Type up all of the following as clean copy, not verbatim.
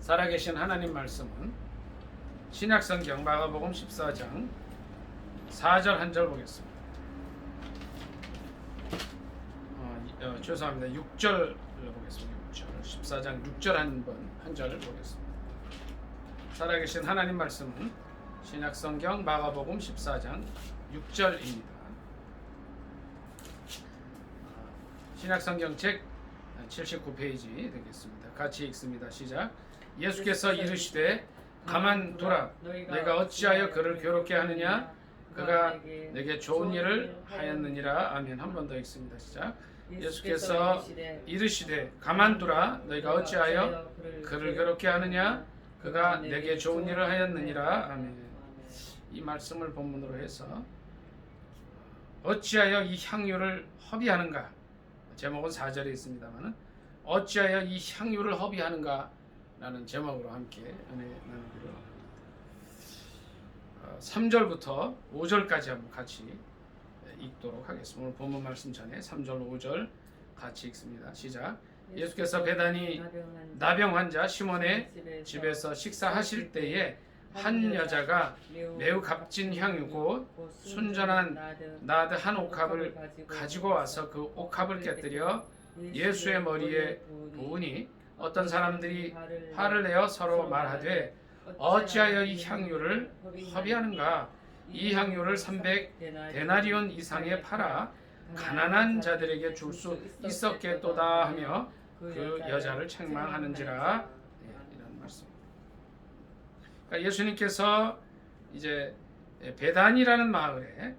살아계신 하나님 말씀은 신약성경 마가복음 14장 4절 한 절 보겠습니다. 죄송합니다. 6절 보겠습니다. 6절 14장 6절 한 절 보겠습니다. 살아계신 하나님 말씀은 신약성경 마가복음 14장 6절입니다. 신약성경 책 79페이지 되겠습니다. 같이 읽습니다. 시작. 예수께서 이르시되 가만두라 내가 어찌하여 그를 괴롭게 하느냐 그가 내게 좋은 일을 하였느니라. 아멘. 한 번 더 읽습니다. 시작. 예수께서 이르시되 가만두라 너희가 어찌하여 그를 괴롭게 하느냐 그가 내게 좋은 일을 하였느니라. 아멘. 이 말씀을 본문으로 해서 어찌하여 이 향유를 허비하는가, 제목은 4절에 있습니다만 어찌하여 이 향유를 허비하는가 라는 제목으로 함께 은혜 나누기로 합니다. 3절부터 5절까지 한번 같이 읽도록 하겠습니다. 오늘 본문 말씀 전에 3절 5절 같이 읽습니다. 시작. 예수께서 베다니 나병 환자 시몬의 집에서 식사하실 때에 한 여자가 매우 값진 향유 곧 순전한 나드 한 옥합을 가지고 와서 그 옥합을 깨뜨려 예수의 머리에 부으니 어떤 사람들이 화를 내어 서로 말하되 어찌하여 이 향유를 허비하는가. 이 향유를 300데나리온 이상에 팔아 가난한 자들에게 줄 수 있었겠도다 하며 그 여자를 책망하는지라. 이런 말씀. 그러니까 예수님께서 이제 베단이라는 마을에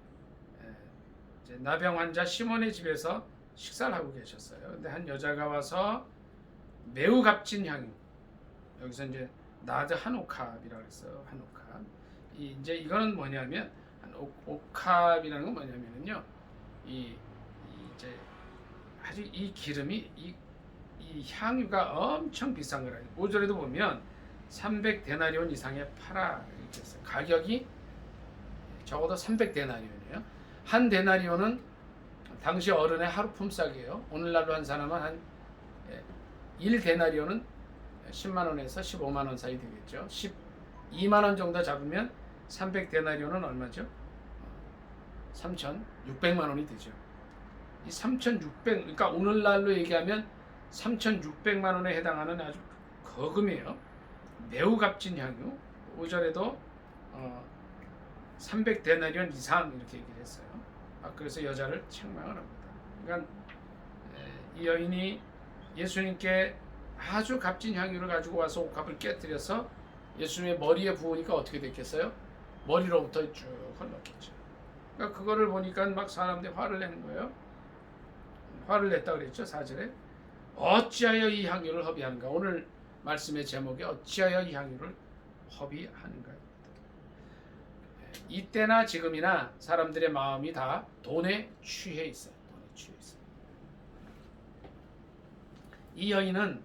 이제 나병 환자 시몬의 집에서 식사를 하고 계셨어요. 근데 한 여자가 와서 매우 값진 향유, 여기서 이제 나드 한 옥합이라고 했어요. 한 옥합. 이제 이거는 뭐냐면 한 옥합이라는 건 뭐냐면요, 이제 아주 이 기름이 이 향유가 엄청 비싼 거라. 5절에도 보면 300데나리온 이상의 팔아 이렇게 했어요. 가격이 적어도 300데나리온이에요. 한 데나리온은 당시 어른의 하루 품삯이에요. 오늘날로 한 사람은 한 1데나리온은 10만 원에서 15만 원 사이 되겠죠. 12만 원 정도 잡으면 300데나리온은 얼마죠? 3,600만 원이 되죠. 이 3,600, 그러니까 오늘날로 얘기하면 3,600만 원에 해당하는 아주 거금이에요. 매우 값진 향유. 5절에도 300데나리온 이상 이렇게 얘기를 했어요. 그래서 여자를 책망을 합니다. 그러니까 이 여인이 예수님께 아주 값진 향유를 가지고 와서 옥합을 깨뜨려서 예수님의 머리에 부으니까 어떻게 됐겠어요? 머리로부터 쭉 흘렀겠죠. 그러니까 그거를 보니까 막 사람들이 화를 내는 거예요. 화를 냈다 그랬죠. 4절에 어찌하여 이 향유를 허비하는가. 오늘 말씀의 제목이 어찌하여 이 향유를 허비하는가. 이때나 지금이나 사람들의 마음이 다 돈에 취해 있어요. 돈에 취해 있어요. 이 여인은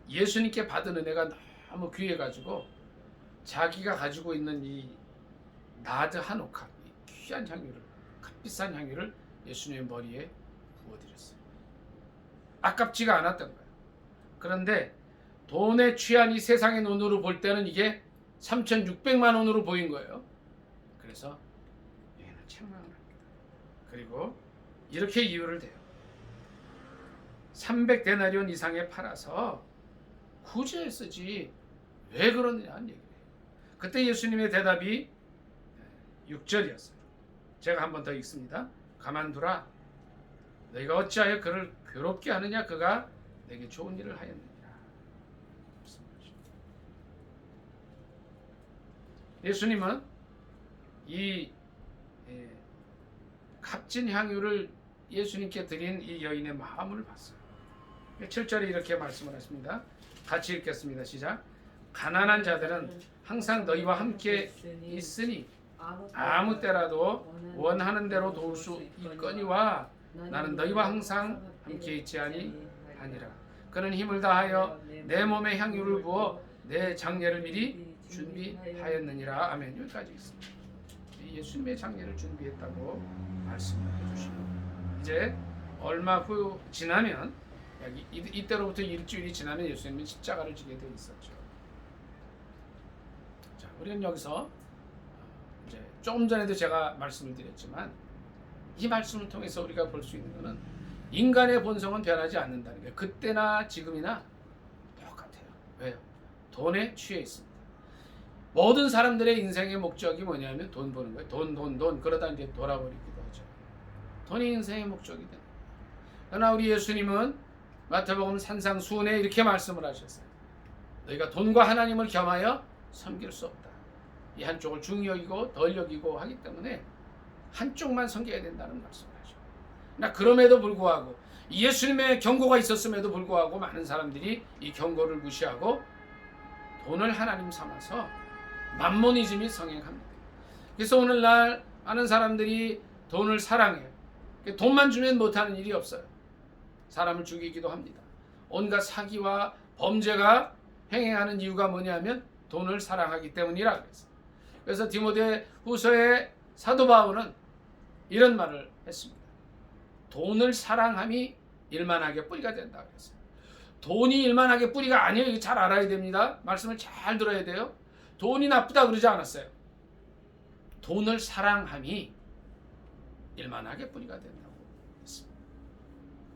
예수님께 받은 은혜가 너무 귀해가지고 자기가 가지고 있는 이 나드 한 옥합, 이 귀한 향유를, 값비싼 향유를 예수님의 머리에 부어드렸어요. 아깝지가 않았던 거예요. 그런데 돈에 취한 이 세상의 눈으로 볼 때는 이게 3,600만 원으로 보인 거예요. 그래서 얘는 책망을 합니다. 그리고 이렇게 이유를 대요. 300데나리온 이상에 팔아서 굳이 쓰지 왜 그러느냐는 얘기예요. 그때 예수님의 대답이 6절이었어요. 제가 한 번 더 읽습니다. 가만두라 너희가 어찌하여 그를 괴롭게 하느냐 그가 내게 좋은 일을 하였느니라. 예수님은 이 값진 향유를 예수님께 드린 이 여인의 마음을 봤어요. 7절에 이렇게 말씀을 했습니다. 같이 읽겠습니다. 시작. 가난한 자들은 항상 너희와 함께 있으니 아무 때라도 원하는 대로 도울 수 있거니와 나는 너희와 항상 함께 있지 아니하니라. 그는 힘을 다하여 내 몸에 향유를 부어 내 장례를 미리 준비하였느니라. 아멘. 여기까지 있습니다. 예수님의 장례를 준비했다고 말씀을 해주시고 이제 얼마 후 지나면 이때로부터 일주일이 지나면 예수님은 십자가를 지게 되어 있었죠. 자, 우리는 여기서 이제 조금 전에도 제가 말씀을 드렸지만 이 말씀을 통해서 우리가 볼 수 있는 것은 인간의 본성은 변하지 않는다는 게 그때나 지금이나 똑같아요. 왜요? 돈에 취해 있습니다. 모든 사람들의 인생의 목적이 뭐냐면 돈 버는 거예요. 돈. 그러다 이제 돌아버리기도 하죠. 돈이 인생의 목적이 됩니다. 그러나 우리 예수님은 마태복음 산상수훈에 이렇게 말씀을 하셨어요. 너희가 돈과 하나님을 겸하여 섬길 수 없다. 이 한쪽을 중히 여기고 덜 여기고 하기 때문에 한쪽만 섬겨야 된다는 말씀을 하죠. 그러나 그럼에도 불구하고 예수님의 경고가 있었음에도 불구하고 많은 사람들이 이 경고를 무시하고 돈을 하나님 삼아서 맘모니즘이 성행합니다. 그래서 오늘날 많은 사람들이 돈을 사랑해요. 돈만 주면 못하는 일이 없어요. 사람을 죽이기도 합니다. 온갖 사기와 범죄가 행행하는 이유가 뭐냐면 돈을 사랑하기 때문이라 그랬어요. 그래서 디모데 후서의 사도 바울은 이런 말을 했습니다. 돈을 사랑함이 일만하게 뿌리가 된다 그랬어요. 돈이 일만하게 뿌리가 아니에요. 이거 잘 알아야 됩니다. 말씀을 잘 들어야 돼요. 돈이 나쁘다 그러지 않았어요. 돈을 사랑함이 일만하게 뿌리가 된다고 했습니다.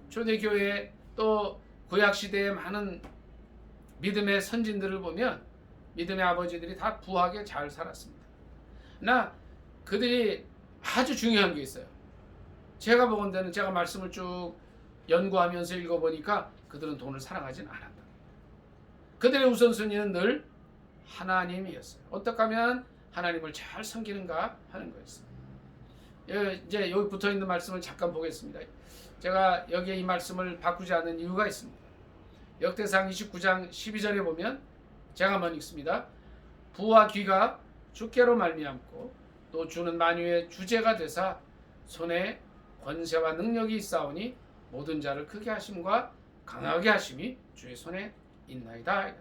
초대교회 또 구약시대의 많은 믿음의 선진들을 보면 믿음의 아버지들이 다 부하게 잘 살았습니다. 그러나 그들이 아주 중요한 게 있어요. 제가 보건대는 제가 말씀을 쭉 연구하면서 읽어보니까 그들은 돈을 사랑하진 않았다. 그들의 우선순위는 늘 하나님이었어요. 어떻게 하면 하나님을 잘 섬기는가 하는 거였어요. 이제 여기 붙어있는 말씀을 잠깐 보겠습니다. 제가 여기에 이 말씀을 바꾸지 않는 이유가 있습니다. 역대상 29장 12절에 보면 제가 한번 읽습니다. 부와 귀가 주께로 말미암고 또 주는 만유의 주제가 되사 손에 권세와 능력이 있사오니 모든 자를 크게 하심과 강하게 하심이 주의 손에 있나이다.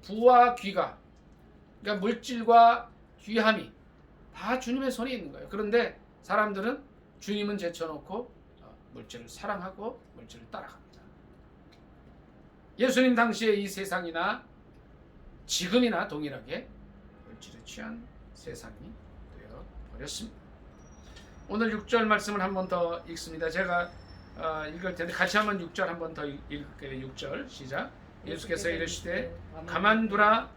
부와 귀가, 그러니까 물질과 귀함이 다 주님의 손에 있는 거예요. 그런데 사람들은 주님은 제쳐놓고 물질을 사랑하고 물질을 따라갑니다. 예수님 당시에 이 세상이나 지금이나 동일하게 물질에 취한 세상이 되어 버렸습니다. 오늘 6절 말씀을 한 번 더 읽습니다. 제가 읽을 텐데 같이 한번 6절 한 번 더 읽을게요. 6절 시작. 예수께서 이르시되 가만두라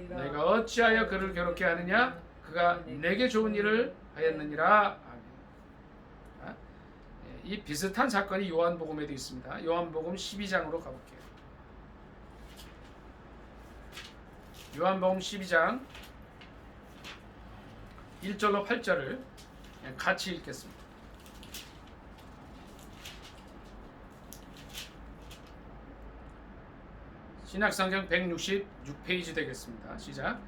너희가 어찌하여 그를 괴롭게 하느냐 그가 내게 좋은 일을 하였느니라. 아멘. 이 비슷한 사건이 요한복음에도 있습니다. 요한복음 12장으로 가볼게요. 요한복음 12장 1절로 8절을 같이 읽겠습니다. 신약성경 166페이지 되겠습니다. 시작.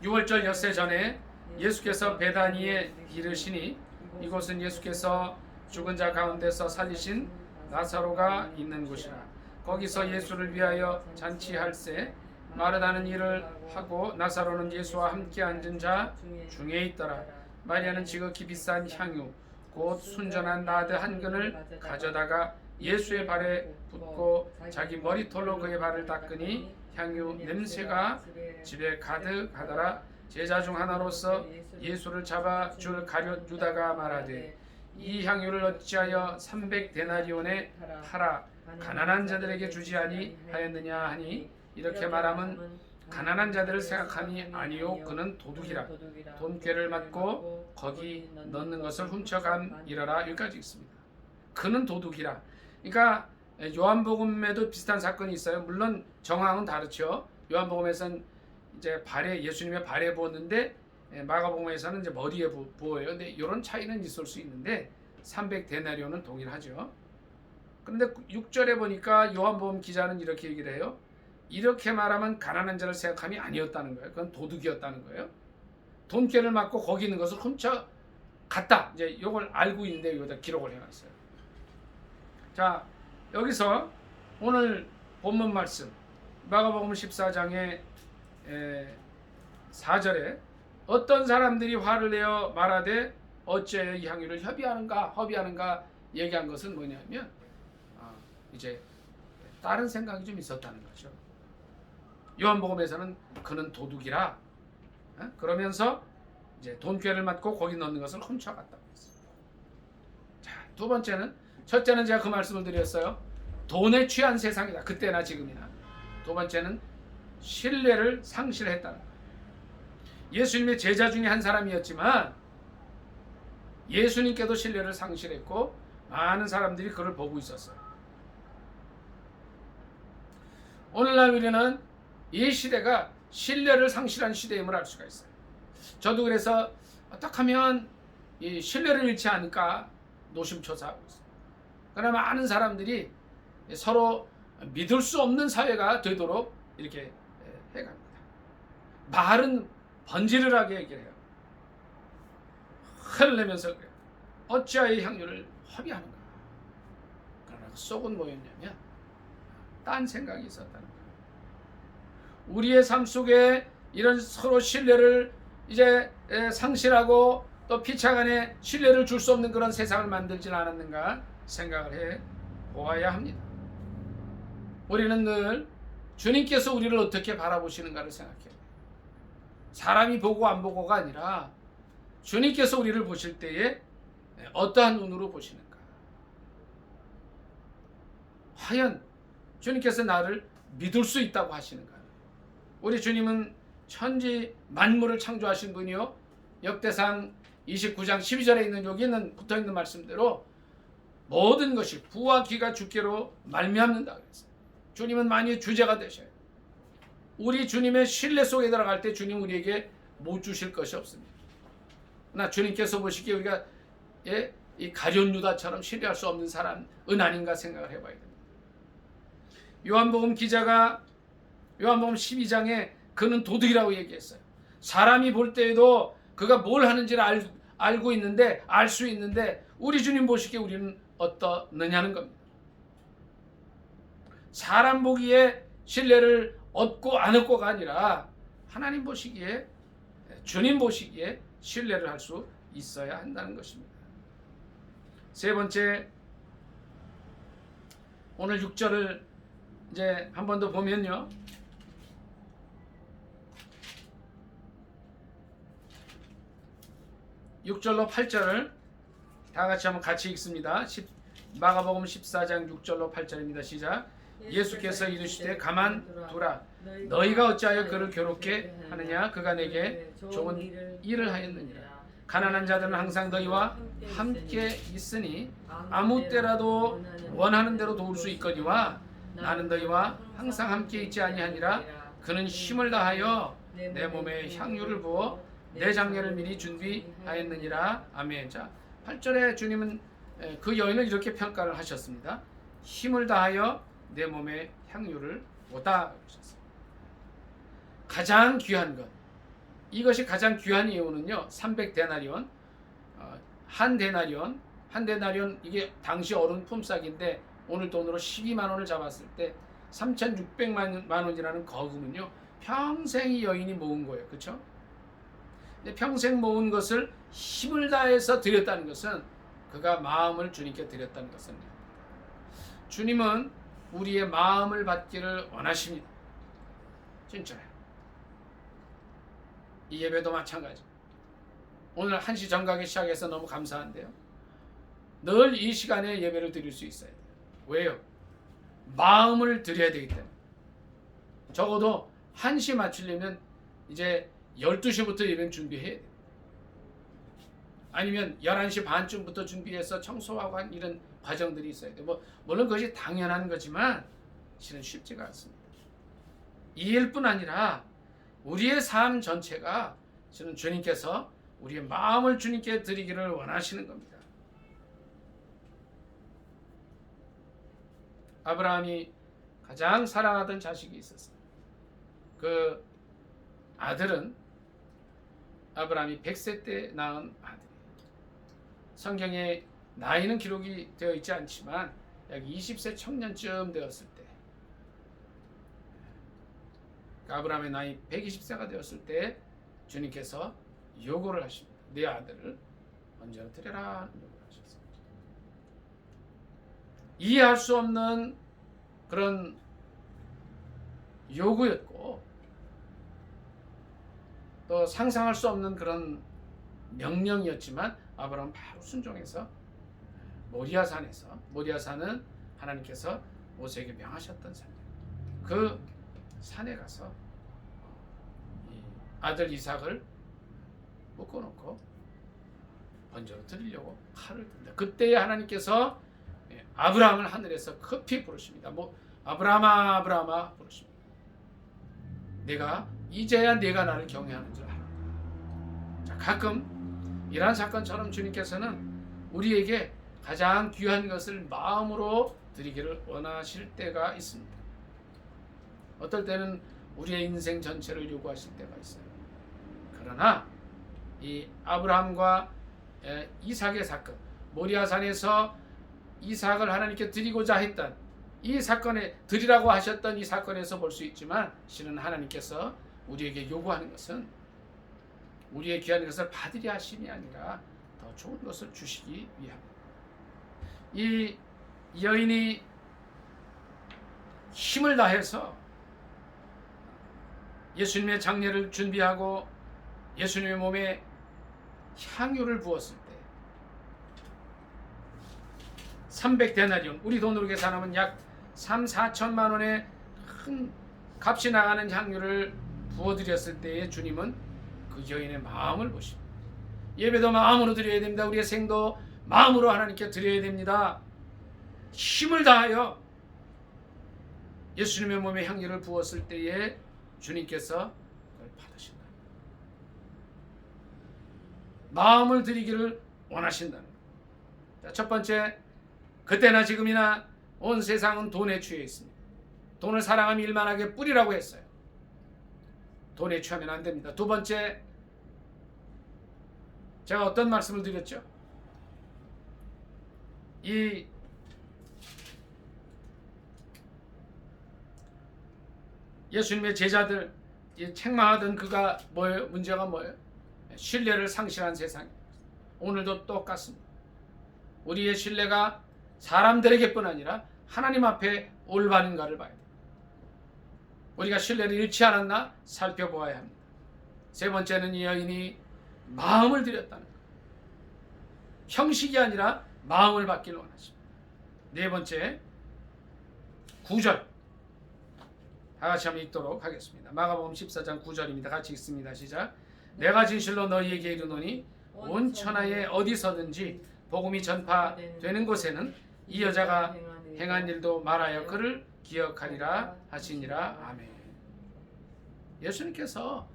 6월절 엿새 전에 예수께서 베다니에 이르시니 이곳은 예수께서 죽은 자 가운데서 살리신 나사로가 있는 곳이라. 거기서 예수를 위하여 잔치할세 마르다는 일을 하고 나사로는 예수와 함께 앉은 자 중에 있더라. 마리아는 지극히 비싼 향유 곧 순전한 나드 한 근을 가져다가 예수의 발에 붓고 자기 머리털로 그의 발을 닦으니 향유 냄새가 집에 가득하더라. 제자 중 하나로서 예수를 잡아 줄 가룟 유다가 말하되 이 향유를 어찌하여 300데나리온에 팔아 가난한 자들에게 주지 아니하였느냐 하니 이렇게 말하면 가난한 자들을 생각함이 아니요 그는 도둑이라. 돈꾀를 맞고 거기 넣는 것을 훔쳐감이라라. 여기까지 있습니다. 그는 도둑이라. 그러니까 요한복음에도 비슷한 사건이 있어요. 물론 정황은 다르죠. 요한복음에서는 이제 발에 예수님의 발에 부었는데 마가복음에서는 이제 머리에 부어요. 근데 이런 차이는 있을 수 있는데 300데나리온은 동일하죠. 그런데 6절에 보니까 요한복음 기자는 이렇게 얘기를 해요. 이렇게 말하면 가난한 자를 생각함이 아니었다는 거예요. 그건 도둑이었다는 거예요. 돈꾀를 맞고 거기 있는 것을 훔쳐 갔다. 이제 이걸 알고 있는데 여기다 기록을 해놨어요. 자, 여기서 오늘 본문 말씀 마가복음 14장의 4절에 어떤 사람들이 화를 내어 말하되 어찌하여 이 향유를 허비하는가 얘기한 것은 뭐냐면 이제 다른 생각이 좀 있었다는 거죠. 요한복음에서는 그는 도둑이라 그러면서 이제 돈꾀를 맞고 고기 넣는 것을 훔쳐갔다고 했어요. 자, 두 번째는, 첫째는 제가 그 말씀을 드렸어요. 돈에 취한 세상이다. 그때나 지금이나. 두 번째는 신뢰를 상실했다는 거예요. 예수님의 제자 중에 한 사람이었지만 예수님께도 신뢰를 상실했고 많은 사람들이 그를 보고 있었어요. 오늘날 우리는 이 시대가 신뢰를 상실한 시대임을 알 수가 있어요. 저도 그래서 어떻게 하면 이 신뢰를 잃지 않을까 노심초사하고 있어요. 그러나 많은 사람들이 서로 믿을 수 없는 사회가 되도록 이렇게 해갑니다. 말은 번지르르하게 얘기를 해요. 화를 내면서 그래요. 어찌하여 향유를 허비하는가. 그러나 그 속은 뭐였냐면 딴 생각이 있었다는 거예요. 우리의 삶 속에 이런 서로 신뢰를 이제 상실하고 또 피차간에 신뢰를 줄 수 없는 그런 세상을 만들지 않았는가 생각을 해 보아야 합니다. 우리는 늘 주님께서 우리를 어떻게 바라보시는가를 생각해요. 사람이 보고 안 보고가 아니라 주님께서 우리를 보실 때에 어떠한 눈으로 보시는가. 과연 주님께서 나를 믿을 수 있다고 하시는가. 우리 주님은 천지 만물을 창조하신 분이요, 역대상 29장 12절에 있는 여기 있는 붙어있는 말씀대로 모든 것이 부와 기가 주께로 말미암는다 그랬어요. 주님은 만유의 주제가 되셔요. 우리 주님의 신뢰 속에 들어갈 때 주님 우리에게 못 주실 것이 없습니다. 나 주님께서 보시기에 우리가 이 가룟 유다처럼 신뢰할 수 없는 사람은 아닌가 생각을 해봐야 됩니다. 요한복음 기자가 요한복음 12장에 그는 도둑이라고 얘기했어요. 사람이 볼 때에도 그가 뭘 하는지를 알고 있는데, 알 수 있는데 우리 주님 보시기에 우리는 어떠느냐는 겁니다. 사람 보기에 신뢰를 얻고 안 얻고가 아니라 하나님 보시기에, 주님 보시기에 신뢰를 할 수 있어야 한다는 것입니다. 세 번째, 오늘 6절을 이제 한 번 더 보면요, 6절로 8절을 다 같이 한번 같이 읽습니다. 마가복음 14장 6절로 8절입니다. 시작. 예수께서 이르시되 가만 두라. 너희가 어찌하여 그를 괴롭게 하느냐. 그가 내게 좋은 일을 하였느니라. 가난한 자들은 항상 너희와 함께 있으니 아무 때라도 원하는 대로 도울 수 있거니와 나는 너희와 항상 함께 있지 아니하니라. 그는 힘을 다하여 내 몸에 향유를 부어 내 장례를 미리 준비하였느니라. 아멘. 자, 8절에 주님은 그 여인을 이렇게 평가를 하셨습니다. 힘을 다하여 내 몸에 향유를 부었다 하셨습니다. 가장 귀한 것, 이것이 가장 귀한 이유는요, 300데나리온, 한 데나리온 이게 당시 어른 품삯인데 오늘 돈으로 12만 원을 잡았을 때 3,600만 원이라는 거금은요, 평생 이 여인이 모은 거예요. 그렇죠? 평생 모은 것을 힘을 다해서 드렸다는 것은 그가 마음을 주님께 드렸다는 것은, 주님은 우리의 마음을 받기를 원하십니다. 진짜요. 이 예배도 마찬가지. 오늘 1시 정각에 시작해서 너무 감사한데요, 늘 이 시간에 예배를 드릴 수 있어야 돼요. 왜요? 마음을 드려야 되기 때문에. 적어도 1시 맞추려면 이제 12시부터 예배는 준비해야 돼요. 아니면 11시 반쯤부터 준비해서 청소하고 한 이런 과정들이 있어야 돼요. 물론 그것이 당연한 거지만 실은 쉽지가 않습니다. 이 일뿐 아니라 우리의 삶 전체가 실은 주님께서 우리의 마음을 주님께 드리기를 원하시는 겁니다. 아브라함이 가장 사랑하던 자식이 있었어요. 그 아들은 아브라함이 100세 때 낳은 아들이에요. 성경에 나이는 기록이 되어 있지 않지만 약 20세 청년쯤 되었을 때, 아브라함의 나이 120세가 되었을 때 주님께서 요구를 하십니다. 내 아들을 언제나 드려라 하는 요구를 하셨습니다. 이해할 수 없는 그런 요구였고, 또 상상할 수 없는 그런 명령이었지만 아브라함은 바로 순종해서 모리아산은 하나님께서 모세에게 명하셨던 산이에요. 그 산에 가서 이 아들 이삭을 묶어놓고 번제로 드리려고 칼을 든다. 그때에 하나님께서 아브라함을 하늘에서 급히 부르십니다. 아브라함아 아브라함아 부르십니다. 이제야 내가 나를 경외하는 줄 알아. 자, 가끔 이러한 사건처럼 주님께서는 우리에게 가장 귀한 것을 마음으로 드리기를 원하실 때가 있습니다. 어떨 때는 우리의 인생 전체를 요구하실 때가 있어요. 그러나 이 아브라함과 이삭의 사건, 모리아산에서 이삭을 하나님께 드리고자 했던 이 사건에 드리라고 하셨던 이 사건에서 볼 수 있지만 실은 하나님께서 우리에게 요구하는 것은 우리의 귀한 것을 받으려 하심이 아니라 더 좋은 것을 주시기 위함입니다. 이 여인이 힘을 다해서 예수님의 장례를 준비하고 예수님의 몸에 향유를 부었을 때 300데나리온, 우리 돈으로 계산하면 약 3, 4천만 원의 큰 값이 나가는 향유를 부어드렸을 때에 주님은 그 여인의 마음을 보십니다. 예배도 마음으로 드려야 됩니다. 우리의 생도 마음으로 하나님께 드려야 됩니다. 힘을 다하여 예수님의 몸에 향유를 부었을 때에 주님께서 그걸 받으신다. 마음을 드리기를 원하신다는 것. 첫 번째, 그때나 지금이나 온 세상은 돈에 취해 있습니다. 돈을 사랑하며 일만하게 뿌리라고 했어요. 돈에 취하면 안 됩니다. 두 번째, 제가 어떤 말씀을 드렸죠? 이 예수님의 제자들 책망하던 그가 뭐예요? 문제가 뭐예요? 신뢰를 상실한 세상입니다. 오늘도 똑같습니다. 우리의 신뢰가 사람들에게뿐 아니라 하나님 앞에 올바른가를 봐야 돼요. 우리가 신뢰를 잃지 않았나 살펴보아야 합니다. 세 번째는 이 여인이 마음을 드렸다는 것. 형식이 아니라 마음을 받기를 원하십니다. 네 번째, 9절 다 같이 한번 읽도록 하겠습니다. 마가복음 14장 9절입니다. 같이 읽습니다. 시작. 내가 진실로 너희에게 이르노니 온 천하에 어디서든지 복음이 전파되는 곳에는 이 여자가 행한 일도 말하여 그를 기억하리라 하시니라. 아멘. 예수님께서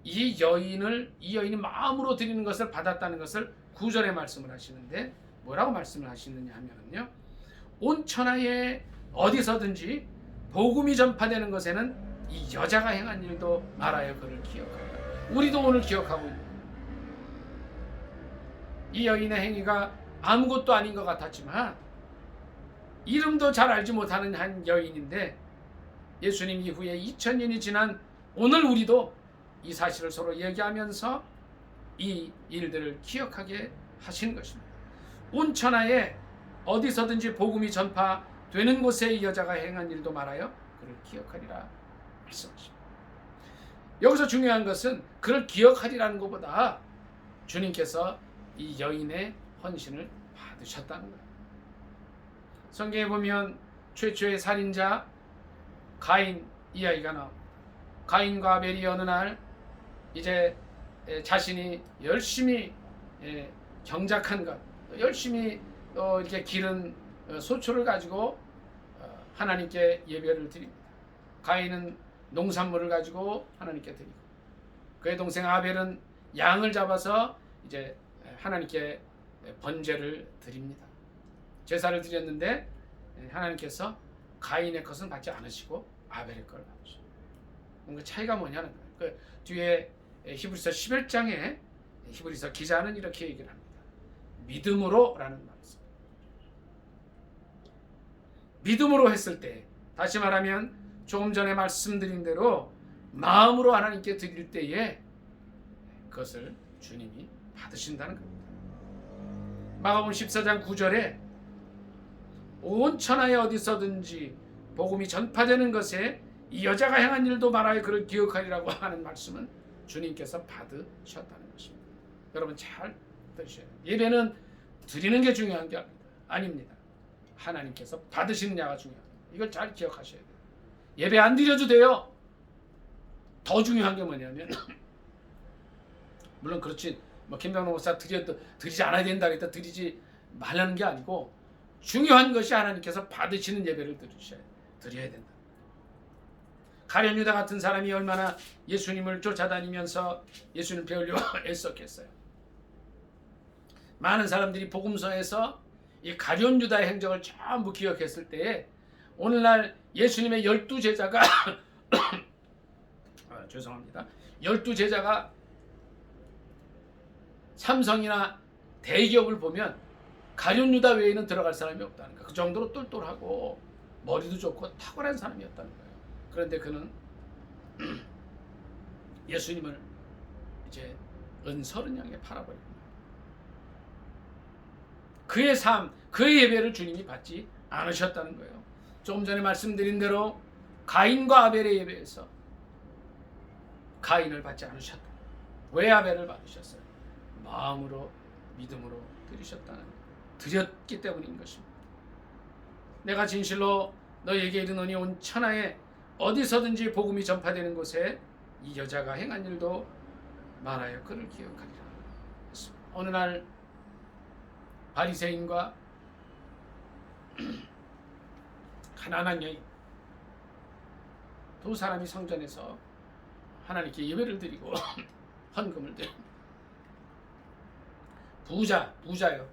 이 여인이 마음으로 드리는 것을 받았다는 것을 9절에 말씀을 하시는데 뭐라고 말씀을 하시느냐 하면요, 온 천하에 어디서든지 복음이 전파되는 것에는 이 여자가 행한 일도 말하여 그를 기억하리라. 우리도 오늘 기억하고 있는 거예요. 이 여인의 행위가 아무것도 아닌 것 같았지만 이름도 잘 알지 못하는 한 여인인데 예수님 이후에 2000년이 지난 오늘 우리도 이 사실을 서로 얘기하면서 이 일들을 기억하게 하신 것입니다. 온 천하에 어디서든지 복음이 전파되는 곳에 이 여자가 행한 일도 말하여 그를 기억하리라 말씀하십니다. 여기서 중요한 것은 그를 기억하리라는 것보다 주님께서 이 여인의 헌신을 받으셨다는 거예요. 성경에 보면 최초의 살인자 가인 이야기가 나옵니다. 가인과 아벨이 어느 날 이제 자신이 열심히 경작한 것, 열심히 이렇게 기른 소초를 가지고 하나님께 예배를 드립니다. 가인은 농산물을 가지고 하나님께 드리고 그의 동생 아벨은 양을 잡아서 이제 하나님께 번제를 드립니다. 제사를 드렸는데 하나님께서 가인의 것은 받지 않으시고 아벨의 걸 받으시고, 그 차이가 뭐냐는 거예요. 그 뒤에 히브리서 11장에 히브리서 기자는 이렇게 얘기를 합니다. 믿음으로라는 말이 있습니다. 믿음으로 했을 때, 다시 말하면 조금 전에 말씀드린 대로 마음으로 하나님께 드릴 때에 그것을 주님이 받으신다는 겁니다. 마가복음 14장 9절에 온 천하에 어디서든지 복음이 전파되는 것에 이 여자가 행한 일도 말하여 그를 기억하리라고 하는 말씀은 주님께서 받으셨다는 것입니다. 여러분 잘 들으셔야 돼요. 예배는 드리는 게 중요한 게 아닙니다. 하나님께서 받으시느냐가 중요합니다. 이걸 잘 기억하셔야 돼요. 예배 안 드려도 돼요. 더 중요한 게 뭐냐면 물론 그렇지 김병록 목사 드리지 않아야 된다 그랬다 드리지 말라는 게 아니고 중요한 것이 하나님께서 받으시는 예배를 드려야 된다. 가룟 유다 같은 사람이 얼마나 예수님을 쫓아다니면서 예수님 배우려고 애썼겠어요. 많은 사람들이 복음서에서 이 가룟 유다의 행적을 전부 기억했을 때에 오늘날 예수님의 12제자가 죄송합니다. 12제자가 삼성이나 대기업을 보면 가룟 유다 외에는 들어갈 사람이 없다는 거예요. 그 정도로 똘똘하고 머리도 좋고 탁월한 사람이었다는 거예요. 그런데 그는 예수님을 이제 은서른양에 팔아버립니다. 그의 삶, 그의 예배를 주님이 받지 않으셨다는 거예요. 조금 전에 말씀드린 대로 가인과 아벨의 예배에서 가인을 받지 않으셨다. 왜 아벨을 받으셨어요? 마음으로 믿음으로 드렸기 때문인 것입니다. 내가 진실로 너에게 이르노니 온 천하에 어디서든지 복음이 전파되는 곳에 이 여자가 행한 일도 말하여 그를 기억하리라. 어느 날 바리새인과 가난한 여인 두 사람이 성전에서 하나님께 예배를 드리고 헌금을 드립니다. 부자요.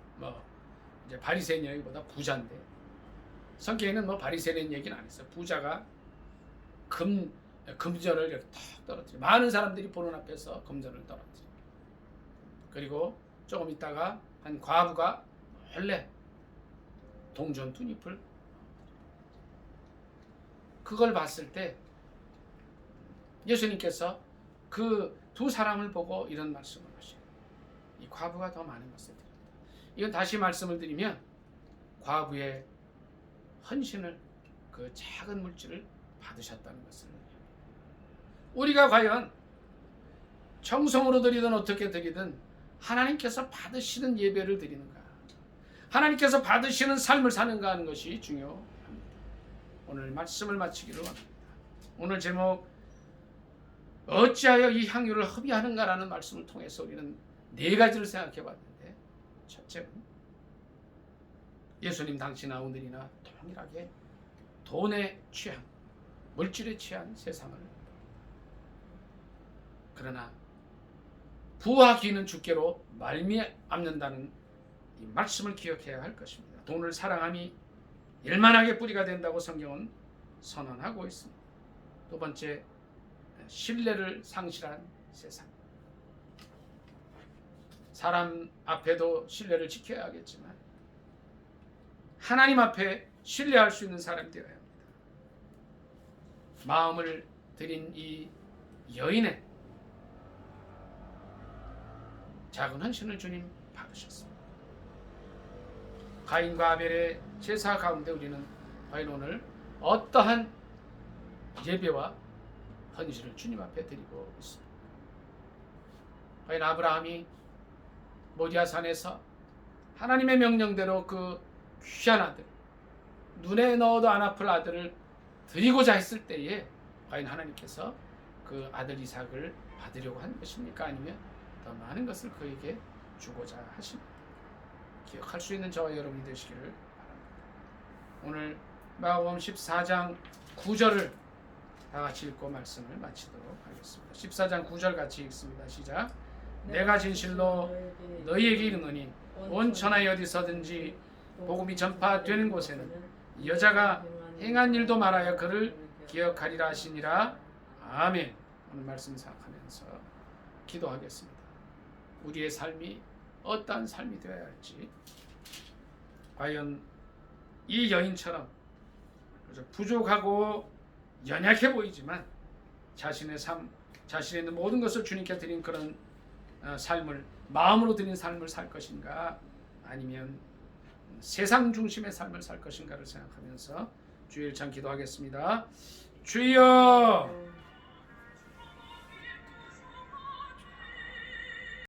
이제 바리새인 여기보다 부자인데 성경에는 바리새인 얘기는 안 했어요. 부자가 금전을 이렇게 탁 떨어뜨려. 많은 사람들이 보는 앞에서 금전을 떨어뜨려. 그리고 조금 있다가 한 과부가 원래 동전 2잎을 그걸 봤을 때 예수님께서 그 두 사람을 보고 이런 말씀을 하셔요. 이 과부가 더 많은 것을 드립니다. 이건 다시 말씀을 드리면 과부의 헌신을 그 작은 물질을 받으셨다는 것을 우리가 과연 정성으로 드리든 어떻게 드리든 하나님께서 받으시는 예배를 드리는가, 하나님께서 받으시는 삶을 사는가 하는 것이 중요합니다. 오늘 말씀을 마치기를 원합니다. 오늘 제목 어찌하여 이 향유를 허비하는가라는 말씀을 통해서 우리는 4가지를 생각해 봤는데, 첫째는 예수님 당시나 오늘이나 동일하게 돈에 취한, 물질에 취한 세상을, 그러나 부와 귀는 주께로 말미암는다는 이 말씀을 기억해야 할 것입니다. 돈을 사랑함이 일만하게 뿌리가 된다고 성경은 선언하고 있습니다. 두 번째, 신뢰를 상실한 세상. 사람 앞에도 신뢰를 지켜야 하겠지만 하나님 앞에 신뢰할 수 있는 사람이 되어야 합니다. 마음을 드린 이 여인의 작은 헌신을 주님 받으셨습니다. 가인과 아벨의 제사 가운데 우리는 과연 오늘 어떠한 예배와 헌신을 주님 앞에 드리고 있습니다. 과연 아브라함이 모리아산에서 하나님의 명령대로 그 귀한 아들, 눈에 넣어도 안 아플 아들을 드리고자 했을 때에 과연 하나님께서 그 아들 이삭을 받으려고 한 것입니까? 아니면 더 많은 것을 그에게 주고자 하십니까? 기억할 수 있는 저와 여러분이 되시기를 바랍니다. 오늘 마가복음 14장 9절을 다 같이 읽고 말씀을 마치도록 하겠습니다. 14장 9절 같이 읽습니다. 시작. 내가 진실로 너희에게 이르노니 온 천하에 어디서든지 복음이 전파되는 곳에는 이 여자가 행한 일도 말하여 그를 기억하리라 하시니라. 아멘. 오늘 말씀 생각하면서 기도하겠습니다. 우리의 삶이 어떠한 삶이 되어야 할지, 과연 이 여인처럼 부족하고 연약해 보이지만 자신의 삶, 자신의 있는 모든 것을 주님께 드린 그런 삶을, 마음으로 드린 삶을 살 것인가, 아니면 세상 중심의 삶을 살 것인가를 생각하면서 주일 참 기도하겠습니다. 주여